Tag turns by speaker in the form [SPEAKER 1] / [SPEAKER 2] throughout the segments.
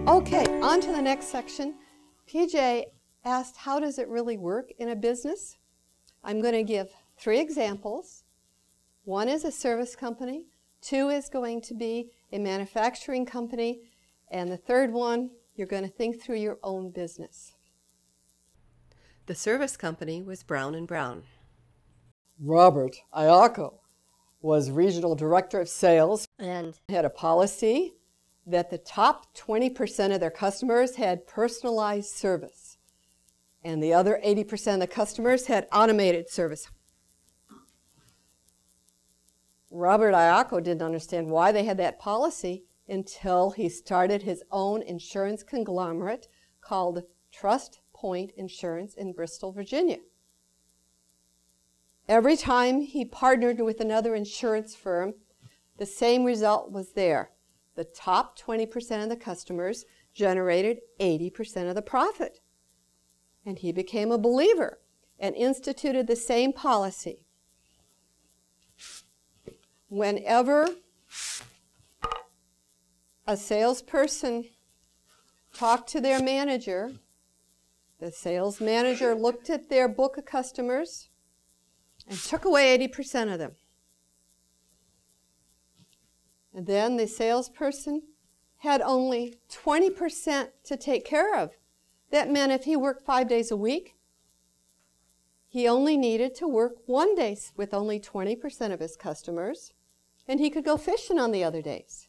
[SPEAKER 1] Okay, on to the next section. PJ asked, how does it really work in a business? I'm going to give 3 examples. 1 is a service company, 2 is going to be a manufacturing company, and the 3rd one, you're going to think through your own business. The service company was Brown & Brown.
[SPEAKER 2] Robert Iacco was regional director of sales
[SPEAKER 1] And
[SPEAKER 2] had a policy that the top 20% of their customers had personalized service, and the other 80% of the customers had automated service. Robert Iacco didn't understand why they had that policy until he started his own insurance conglomerate called Trust Point Insurance in Bristol, Virginia. Every time he partnered with another insurance firm, the same result was there. The top 20% of the customers generated 80% of the profit. And he became a believer and instituted the same policy. Whenever a salesperson talked to their manager, the sales manager looked at their book of customers and took away 80% of them. And then the salesperson had only 20% to take care of. That meant if he worked 5 days a week, he only needed to work 1 day with only 20% of his customers, and he could go fishing on the other days.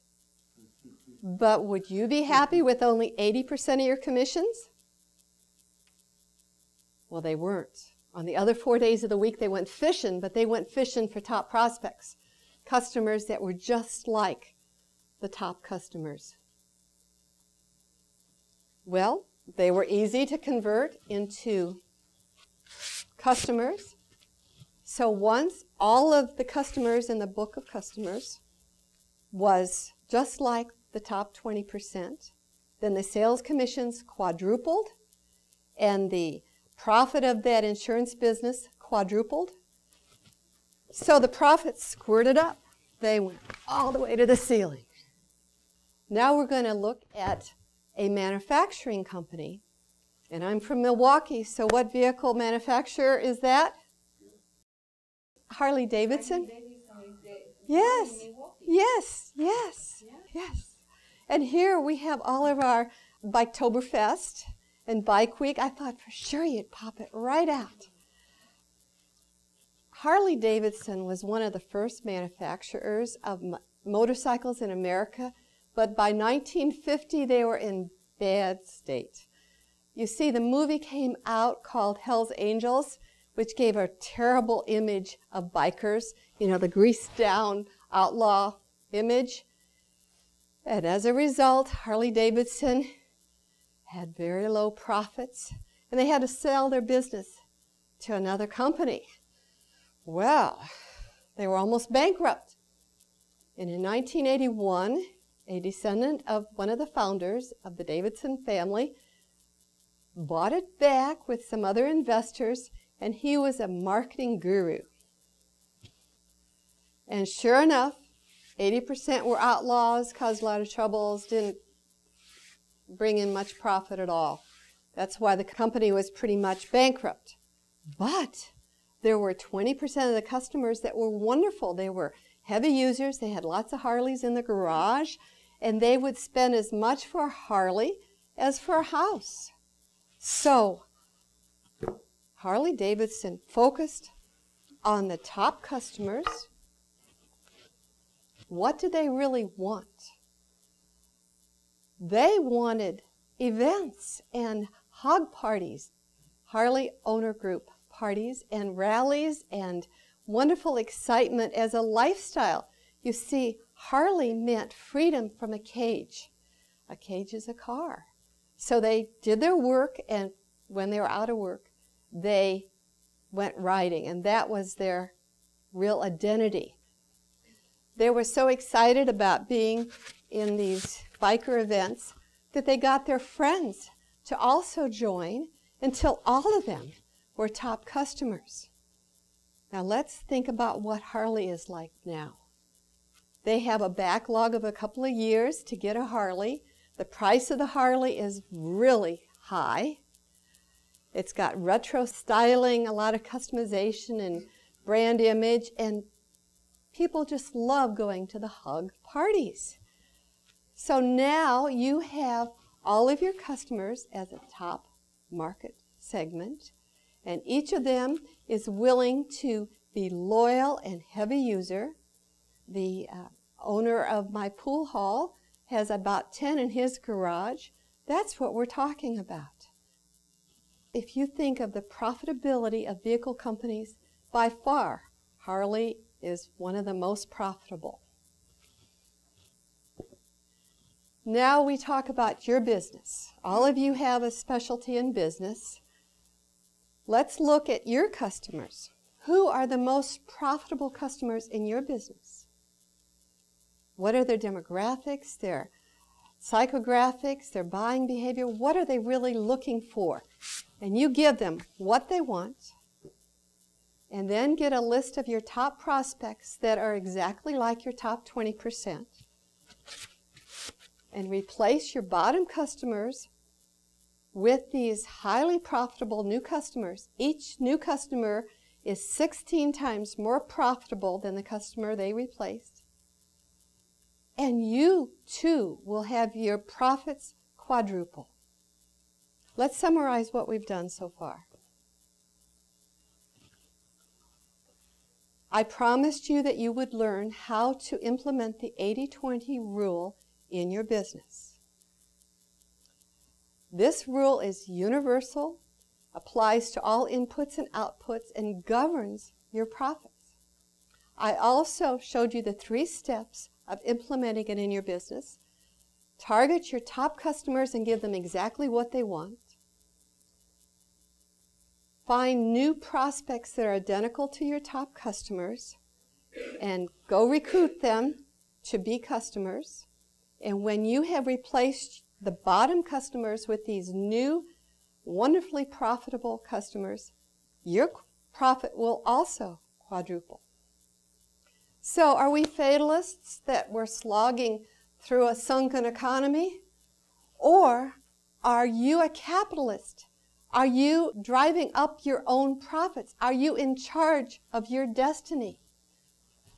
[SPEAKER 2] But would you be happy with only 80% of your commissions? Well, they weren't. On the other 4 days of the week, they went fishing, but they went fishing for top prospects, customers that were just like the top customers. Well, they were easy to convert into customers. So once all of the customers in the book of customers was just like the top 20%, then the sales commissions quadrupled and the profit of that insurance business quadrupled. So the profits squirted up. They went all the way to the ceiling. Now we're going to look at a manufacturing company. And I'm from Milwaukee, so what vehicle manufacturer is that? Harley Davidson? Yes, yes, yes, yes. And here we have all of our Biketoberfest and Bike Week. I thought for sure you'd pop it right out. Harley Davidson was one of the first manufacturers of motorcycles in America, but by 1950 they were in bad state. You see, the movie came out called Hell's Angels, which gave a terrible image of bikers, you know, the greased down outlaw image. And as a result, Harley Davidson had very low profits, and they had to sell their business to another company. Well, they were almost bankrupt. And in 1981, a descendant of one of the founders of the Davidson family bought it back with some other investors, and he was a marketing guru. And sure enough, 80% were outlaws, caused a lot of troubles, didn't bring in much profit at all. That's why the company was pretty much bankrupt. But there were 20% of the customers that were wonderful. They were heavy users. They had lots of Harleys in the garage, and they would spend as much for a Harley as for a house. So Harley Davidson focused on the top customers. What did they really want? They wanted events and hog parties, Harley owner group parties and rallies and wonderful excitement as a lifestyle. You see, Harley meant freedom from a cage. A cage is a car. So they did their work, and when they were out of work, they went riding, and that was their real identity. They were so excited about being in these biker events that they got their friends to also join until all of them were top customers. Now let's think about what Harley is like now. They have a backlog of a couple of years to get a Harley.
[SPEAKER 1] The price of the Harley is really high. It's got retro styling, a lot of customization and brand image, and people just love going to the hug parties. So now you have all of your customers as a top market segment, and each of them is willing to be loyal and heavy user. The owner of my pool hall has about 10 in his garage. That's what we're talking about. If you think of the profitability of vehicle companies, by far, Harley is one of the most profitable. Now we talk about your business. All of you have a specialty in business. Let's look at your customers. Who are the most profitable customers in your business? What are their demographics, their psychographics, their buying behavior? What are they really looking for? And you give them what they want, and then get a list of your top prospects that are exactly like your top 20%, and replace your bottom customers with these highly profitable new customers. Each new customer is 16 times more profitable than the customer they replaced. And you, too, will have your profits quadruple. Let's summarize what we've done so far. I promised you that you would learn how to implement the 80-20 rule in your business. This rule is universal, applies to all inputs and outputs, and governs your profits. I also showed you the 3 steps of implementing it in your business. Target your top customers and give them exactly what they want. Find new prospects that are identical to your top customers and go recruit them to be customers. And when you have replaced the bottom customers with these new, wonderfully profitable customers, your profit will also quadruple. So are we fatalists that we're slogging through a sunken economy? Or are you a capitalist? Are you driving up your own profits? Are you in charge of your destiny?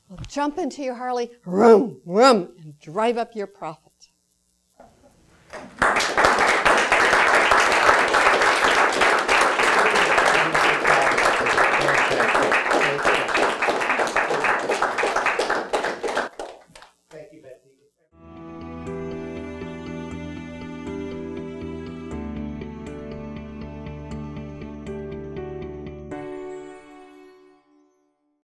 [SPEAKER 1] Well, jump into your Harley, vroom, vroom, and drive up your profits.